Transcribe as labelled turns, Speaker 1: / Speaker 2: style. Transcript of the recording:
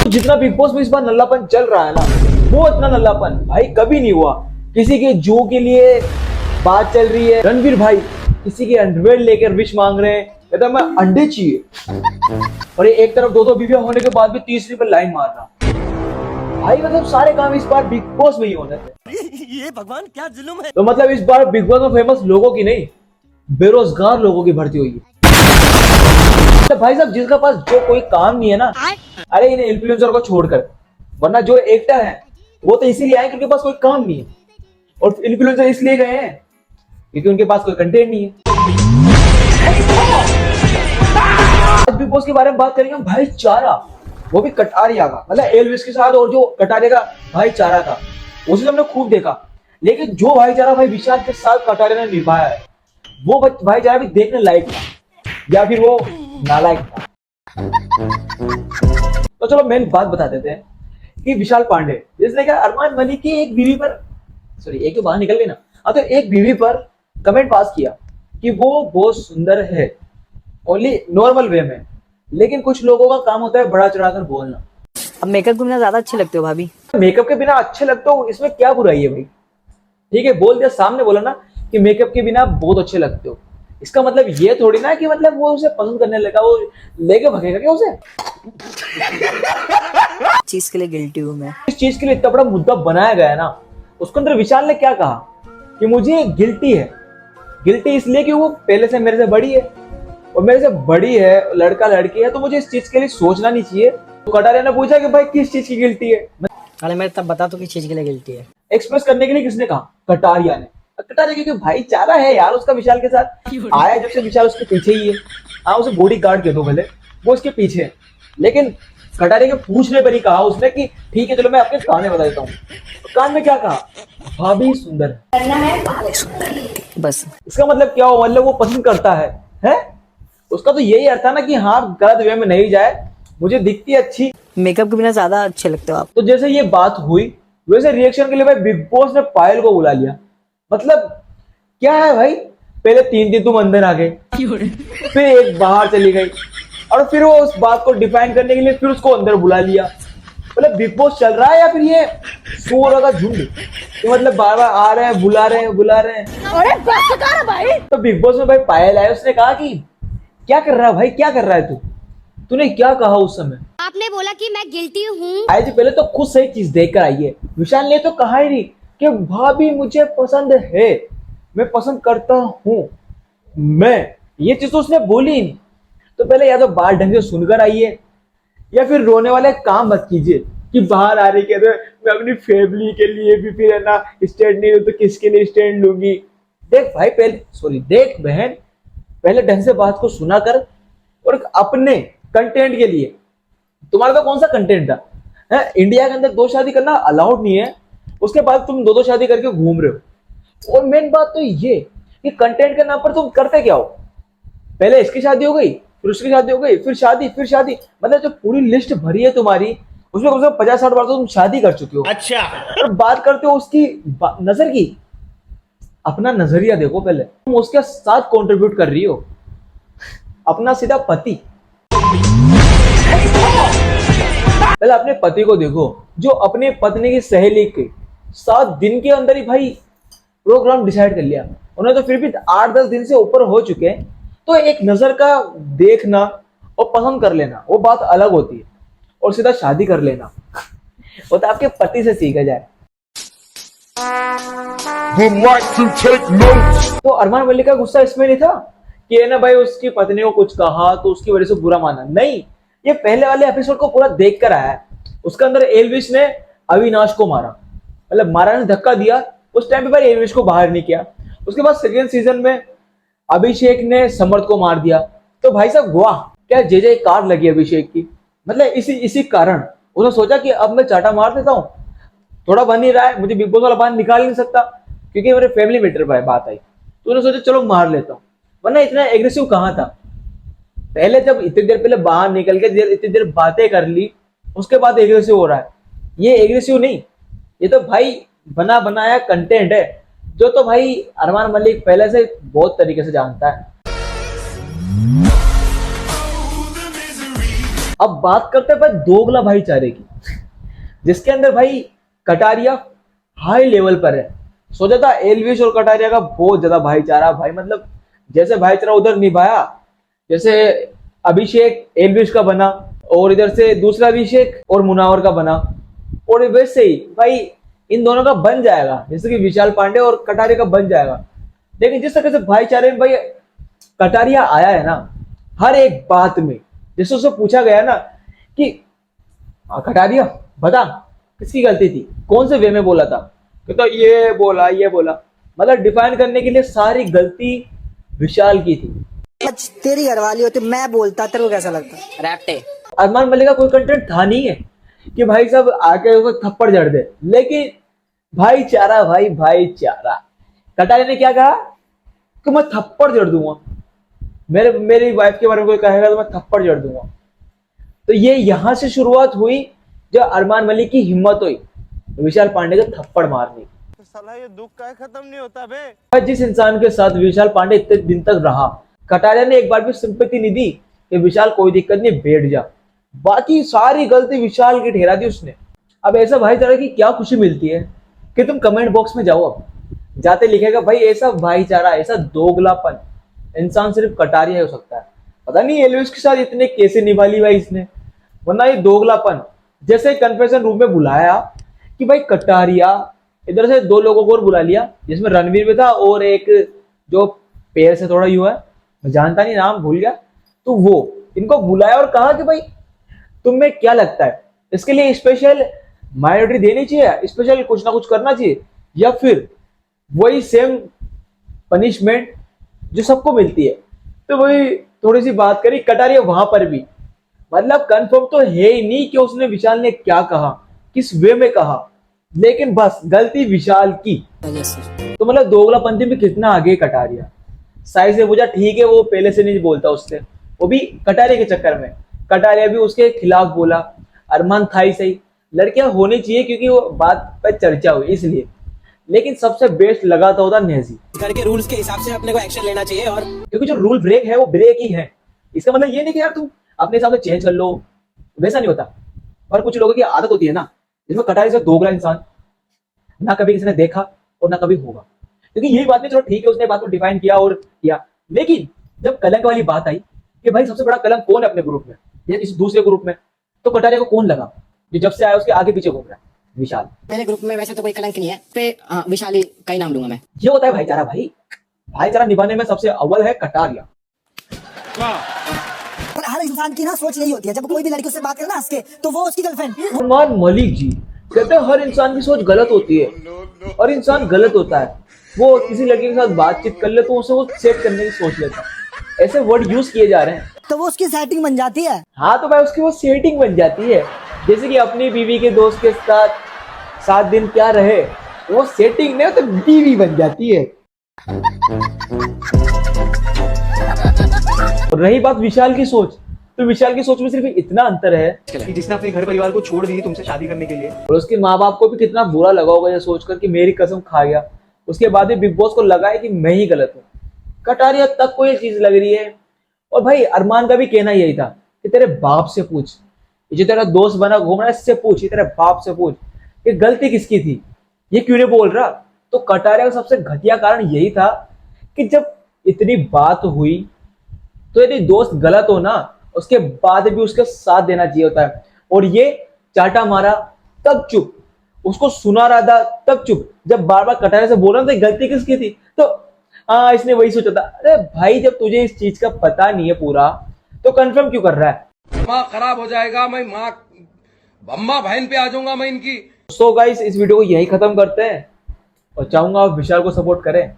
Speaker 1: जितना big boss में इस बार नल्लापन चल रहा है ना, वो इतना नल्लापन भाई कभी नहीं हुआ। किसी के जो के लिए बात चल रही है, रणवीर भाई किसी के अंडरवेयर लेकर विश मांग रहे हैं, कहता मैं अंडे चाहिए। और ये एक तरफ दो बीवियां होने के बाद भी तीसरी पर लाइन मार रहा भाई। मतलब सारे काम इस बार बिग बॉस में ही होने थे।
Speaker 2: ये भगवान क्या जुल्म है।
Speaker 1: तो मतलब इस बार बिग बॉस में फेमस लोगों की नहीं, बेरोजगार लोगों की भर्ती हुई है। तो भाई साहब जिसका पास जो कोई काम नहीं है ना, अरे इन्हें इन्फ्लुएंसर को छोड़कर, वरना जो एक्टर है वो तो इसीलिए आए क्योंकि पास कोई काम नहीं है, और इन्फ्लुएंसर इसलिए गए हैं क्योंकि उनके पास कोई कंटेंट नहीं है। आज बिग बॉस के बारे में बात करेंगे हम भाईचारा, वो भी कटारिया का, मतलब एलविस के साथ, और जो कटारिया का भाईचारा था उसे हमने खूब देखा। लेकिन जो भाईचारा भाई विशाल के साथ कटारिया ने निभाया है, वो भाईचारा भी देखने लायक था, या फिर वो नालायक था। तो चलो मेन बात बता देते हैं कि विशाल पांडे जिसने क्या अरमान मलिक की एक बीवी पर, सॉरी एक तो बाहर निकल गई ना, तो एक बीवी पर कमेंट पास किया कि वो बहुत सुंदर है, ओनली नॉर्मल वे में। लेकिन कुछ लोगों का काम होता है बड़ा चढ़ाकर बोलना।
Speaker 3: अब मेकअप के बिना ज्यादा अच्छे लगते हो भाभी।
Speaker 1: मेकअप के बिना अच्छे लगते हो, इसमें क्या बुराई है भाई? ठीक है, बोल दिया, सामने बोला ना कि मेकअप के बिना बहुत अच्छे लगते हो, इसका मतलब ये थोड़ी ना कि मतलब वो उसे पसंद करने लगा, वो लेके भगेगा क्या उसे?
Speaker 3: चीज के लिए गिल्टी हूँ मैं।
Speaker 1: इस चीज के लिए इतना बड़ा मुद्दा बनाया गया है ना, उसके अंदर विशाल ने क्या कहा कि मुझे गिल्टी है। गिल्टी इसलिए कि वो पहले से मेरे से बड़ी है, और मेरे से बड़ी है, लड़का लड़की है, तो मुझे इस चीज के लिए सोचना नहीं चाहिए। तो कटारिया ने पूछा कि भाई किस चीज की गिल्टी है?
Speaker 3: अरे मैं तब बता तो किस चीज के लिए गिल्टी है।
Speaker 1: एक्सप्रेस करने के लिए किसने कहा? कटारिया ने। कटारिया क्योंकि भाईचारा है यार उसका विशाल के साथ, आया जब से विशाल उसके पीछे ही है। हाँ, उसे बॉडी गार्ड कह दो भले, वो उसके पीछे है। लेकिन कटारिया के पूछने पर ही कहा उसने कि ठीक है चलो मैं अपने कान में बता देता हूँ। तो कान में क्या कहा? भाभी सुंदर है।
Speaker 3: बस
Speaker 1: इसका मतलब क्या हो, मतलब वो पसंद करता है? उसका तो यही अर्थ है ना कि हाँ गलत वे में नहीं जाए, मुझे दिखती है अच्छी।
Speaker 3: मेकअप के बिना ज्यादा अच्छे लगते हो आप।
Speaker 1: तो जैसे ये बात हुई वैसे रिएक्शन के लिए भाई बिग बॉस ने पायल को बुला लिया। मतलब क्या है भाई, पहले 3 दिन तुम अंदर आ गए, फिर एक बाहर चली गई, और फिर वो उस बात को डिफाइन करने के लिए फिर उसको अंदर बुला लिया। मतलब बिग बॉस चल रहा है या फिर ये सूअरों का झुंड? तो मतलब बार बार आ रहे हैं, बुला रहे हैं।
Speaker 4: अरे बस कर भाई।
Speaker 1: तो बिग बॉस में भाई पायल आया, उसने कहा कि क्या कर रहा है भाई, क्या कर रहा है तूने क्या कहा उस समय?
Speaker 4: आपने बोला कि मैं गिल्टी हूँ।
Speaker 1: आई जी पहले तो खुद सही चीज देख कर आइए। विशाल ने तो कहा ही नहीं कि भाभी मुझे पसंद है, मैं पसंद करता हूँ, मैं ये चीज तो उसने बोली नहीं। तो पहले या तो बात ढंग से सुनकर आइए, या फिर रोने वाले काम मत कीजिए कि बाहर आ रही कह रहे मैं अपनी फैमिली के लिए भी फिर है ना स्टैंड नहीं तो किसके लिए स्टैंड लूंगी। देख भाई देख बहन, पहले ढंग से बात को सुना कर, और अपने कंटेंट के लिए, तुम्हारा तो कौन सा कंटेंट था है? इंडिया के अंदर 2 शादी करना अलाउड नहीं है, उसके बाद तुम 2 शादी करके घूम रहे हो। और मेन बात तो ये कि कंटेंट के नाम पर तुम करते क्या हो? पहले इसकी शादी हो गई, फिर उसकी शादी हो गई, फिर शादी, मतलब जो पूरी लिस्ट भरी है तुम्हारी उसमें कम से कम 50-60 बार तो तुम शादी कर चुके हो।
Speaker 2: अच्छा,
Speaker 1: और बात करते हो उसकी नजर की, अपना नजरिया देखो पहले, तुम उसके साथ कंट्रीब्यूट कर रही हो, अपना सीधा पति। पहले अपने पति को देखो जो अपने पत्नी की सहेली के 7 दिन के अंदर ही भाई प्रोग्राम डिसाइड कर लिया। उन्हें तो फिर भी 8-10 दिन से ऊपर हो चुके हैं। तो एक नजर का देखना और पसंद कर लेना वो बात अलग होती है, और सीधा शादी कर लेना वो तो आपके पति से सीखा जाए। तो अरमान मलिक का गुस्सा इसमें नहीं था कि है ना भाई उसकी पत्नी को कुछ कहा तो उसकी वजह से बुरा माना, नहीं, ये पहले वाले एपिसोड को पूरा देख कर आया है। उसके अंदर एल्विश ने अविनाश को मारा, मतलब मारा ने धक्का दिया, उस टाइम पे भाई एल्विश को बाहर नहीं किया। उसके बाद सेकेंड सीजन में अभिषेक ने समर्थ को मार दिया। तो भाई साहब वाह, क्या जय कार लगी अभिषेक की। मतलब इसी कारण उसने सोचा कि अब मैं चाटा मार देता हूँ, थोड़ा बन ही रहा है, मुझे बिग बॉस वाला बाहर निकाल नहीं सकता क्योंकि मेरे फैमिली मैटर पर बात आई। तो उन्होंने सोचा चलो मार लेता हूँ, वरना इतना एग्रेसिव कहाँ था। पहले जब इतनी देर पहले बाहर निकल के इतनी देर बातें कर ली, उसके बाद एग्रेसिव हो रहा है। ये एग्रेसिव नहीं, ये तो भाई बना बनाया कंटेंट है, जो तो भाई अरमान मलिक पहले से बहुत तरीके से जानता है। अब बात करते हैं भाई दोगला भाईचारे की, जिसके अंदर भाई कटारिया हाई लेवल पर है। सोचा था एलविश और कटारिया का बहुत ज्यादा भाईचारा भाई, मतलब जैसे भाईचारा उधर निभाया, जैसे अभिषेक एलविश का बना और इधर से दूसरा अभिषेक और मुनावर का बना, और वैसे ही भाई इन दोनों का बन जाएगा, जैसे कि विशाल पांडे और कटारिया का बन जाएगा। लेकिन जिस तरह से भाईचारे में भाई कटारिया आया है ना, हर एक बात में जैसे उससे पूछा गया ना कि कटारिया बता किसकी गलती थी, कौन से वे में बोला था, तो ये बोला, मतलब डिफाइन करने के लिए सारी गलती विशाल की थी।
Speaker 3: आज तेरी घरवाली होती मैं बोलता तेरे को कैसा लगता? रैप्टे।
Speaker 1: अरमान मलिक का कोई कंटेंट था नहीं है कि भाई सब आके उसको थप्पड़ जड़ दे, लेकिन भाईचारा भाई भाईचारा। कटारिया ने क्या कहा कि मैं थप्पड़ जड़ दूंगा, मेरी वाइफ के बारे में कोई कहेगा तो मैं थप्पड़ जड़ दूंगा। तो ये यहां से शुरुआत हुई जब अरमान मलिक की हिम्मत हुई विशाल पांडे को थप्पड़ मारने की।
Speaker 2: तो साला ये दुख का खत्म नहीं होता बे।
Speaker 1: भाई जिस इंसान के साथ विशाल पांडे इतने दिन तक रहा, कटारिया ने एक बार भी सिंपैथी नहीं दी कि विशाल कोई दिक्कत नहीं बैठ जा, बाकी सारी गलती विशाल की ठहरा दी उसने। अब ऐसा भाईचारा की क्या खुशी मिलती है कि तुम कमेंट बॉक्स में जाओ, अब जाते लिखेगा भाई ऐसा भाईचारा, ऐसा दोगलापन इंसान सिर्फ कटारिया हो सकता है। पता नहीं एलविश के साथ इतने कैसे निभा ली भाई इसने, वरना ये दोगलापन। जैसे कन्फेशन रूम में बुलाया कि भाई कटारिया, इधर से दो लोगों को और बुला लिया, जिसमें रणवीर भी था और एक जो पैर से थोड़ा युवा है, मैं जानता नहीं नाम भूल गया, तो वो इनको बुलाया और कहा कि भाई तुम्हें क्या लगता है इसके लिए स्पेशल माइनॉरिटी देनी चाहिए, स्पेशल कुछ ना कुछ करना चाहिए, या फिर वही सेम पनिशमेंट जो सबको मिलती है। तो वही थोड़ी सी बात करी कटारिया वहां पर भी, मतलब कंफर्म तो है ही नहीं कि उसने विशाल ने क्या कहा, किस वे में कहा, लेकिन बस गलती विशाल की। तो मतलब दोगलापंथी में कितना आगे कटारिया। साई से पूछा ठीक है वो पहले से नहीं बोलता उससे, वो भी कटारिया के चक्कर में, कटारिया भी उसके खिलाफ बोला। अरमान था ही सही, लड़कियां होनी चाहिए क्योंकि वो बात पर चर्चा हुई इसलिए, लेकिन सबसे बेस्ट लगा था नेजी।
Speaker 2: घर के रूल्स के हिसाब से अपने को एक्शन लेना चाहिए, और
Speaker 1: क्योंकि जो रूल ब्रेक है वो ब्रेक ही है, इसका मतलब ये नहीं कि यार तुम अपने हिसाब से चेंज कर लो, वैसा नहीं होता। और कुछ लोगों की आदत होती है ना, जिसमें कटारिया से दोगला इंसान ना कभी किसी ने देखा और ना कभी होगा। क्योंकि यही बात नहीं, चलो ठीक है उसने बात को डिफाइन किया और किया, लेकिन जब कलंक वाली बात आई कि भाई सबसे बड़ा कलंक कौन है अपने ग्रुप में या किसी दूसरे ग्रुप में, तो कटारिया को कौन लगा जो जब से आया उसके आगे पीछे घूम रहा है? विशाल।
Speaker 3: मेरे ग्रुप में वैसे तो कोई कलंक नहीं है, पे विशाल ही का ही नाम लूंगा मैं।
Speaker 1: ये होता है भाईचारा भाई, भाईचारा निभाने में सबसे अव्वल है कटारिया।
Speaker 3: पर हर इंसान की ना सोच यही होती है, जब कोई भी लड़की उससे बात करे ना हंस के, तो वो उसकी गर्लफ्रेंड।
Speaker 1: अरमान मलिक जी कहते हैं हर इंसान की सोच गलत होती है, और इंसान गलत होता है, वो किसी लड़की के साथ बातचीत कर ले तो उसे वो सेट करने की सोच लेता है। ऐसे वर्ड यूज किए जा रहे हैं,
Speaker 3: तो वो उसकी सेटिंग बन जाती है।
Speaker 1: हाँ तो भाई उसकी वो सेटिंग बन जाती है। जैसे कि अपनी बीवी के दोस्त के साथ 7 दिन क्या रहे, वो सेटिंग नहीं तो बीवी बन जाती है। और रही बात विशाल की सोच, तो विशाल की सोच में सिर्फ इतना अंतर है
Speaker 5: कि जिसने अपने घर परिवार को छोड़ दी तुमसे शादी करने के लिए,
Speaker 1: और उसके माँ बाप को भी कितना बुरा लगा होगा ये सोचकर कि मेरी कसम खा गया, उसके बाद भी बिग बॉस को लगा है कि मैं ही गलत हूँ। कटारिया तक को ये चीज लग रही है। और भाई अरमान का भी कहना यही था कि तेरे बाप से पूछ, ये जो तेरा दोस्त बना घूम रहा है इससे पूछ, तेरे बाप से पूछ कि गलती किसकी थी, ये क्यों नहीं बोल रहा। तो कटारिया का सबसे घटिया कारण यही था कि जब इतनी बात हुई तो यदि दोस्त गलत हो ना, उसके बाद भी उसके साथ देना चाहिए होता है। और ये चाटा मारा तब चुप, उसको सुना रहा था तब चुप, जब बार बार कटारिया से बोल रहा था गलती किसकी थी, तो हाँ इसने वही सोचा था। अरे भाई जब तुझे इस चीज का पता नहीं है पूरा, तो कंफर्म क्यों कर रहा है?
Speaker 6: दिमाग खराब हो जाएगा, मैं माँ अम्मा बहन पे आ जाऊंगा मैं इनकी।
Speaker 1: सो गाइस इस वीडियो को यही खत्म करते हैं, और चाहूंगा आप विशाल को सपोर्ट करें।